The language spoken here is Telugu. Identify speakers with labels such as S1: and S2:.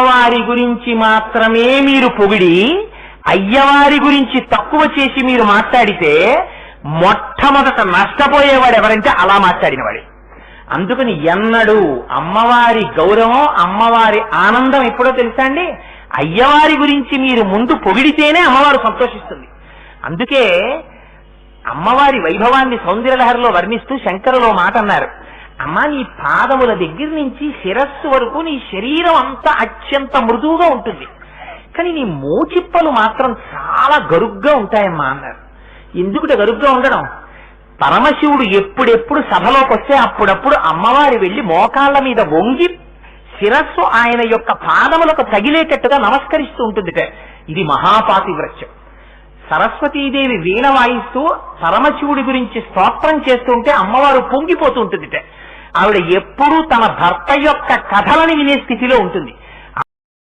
S1: వారి గురించి మాత్రమే మీరు పొగిడి అయ్యవారి గురించి తక్కువ చేసి మీరు మాట్లాడితే మొట్టమొదట నష్టపోయేవాడు ఎవరంటే అలా మాట్లాడినవాడే. అందుకని ఎన్నడూ అమ్మవారి గౌరవం, అమ్మవారి ఆనందం ఎప్పుడో తెలుసా అండి, అయ్యవారి గురించి మీరు ముందు పొగిడితేనే అమ్మవారు సంతోషిస్తుంది. అందుకే అమ్మవారి వైభవాన్ని సౌందర్యలహరిలో వర్ణిస్తూ శంకరులో మాట అన్నారు, అమ్మ నీ పాదముల దగ్గర నుంచి శిరస్సు వరకు నీ శరీరం అంతా అత్యంత మృదువుగా ఉంటుంది, కానీ నీ మోచిప్పలు మాత్రం చాలా గరుగ్గా ఉంటాయమ్మా అన్నారు. ఎందుకుట గరుగ్గా ఉండడం? పరమశివుడు ఎప్పుడెప్పుడు సభలోకి వస్తే అప్పుడప్పుడు అమ్మవారి వెళ్లి మోకాళ్ల మీద వంగి శిరస్సు ఆయన యొక్క పాదములకు తగిలేటట్టుగా నమస్కరిస్తూ ఉంటుందిట. ఇది మహాపాతివ్రత్యం. సరస్వతీదేవి వీణ వాయిస్తూ పరమశివుడి గురించి స్తోత్రం చేస్తుంటే అమ్మవారు పొంగిపోతూ ఉంటుందిట. ఆవిడ ఎప్పుడూ తన భర్త యొక్క కథలని వినే స్థితిలో ఉంటుంది.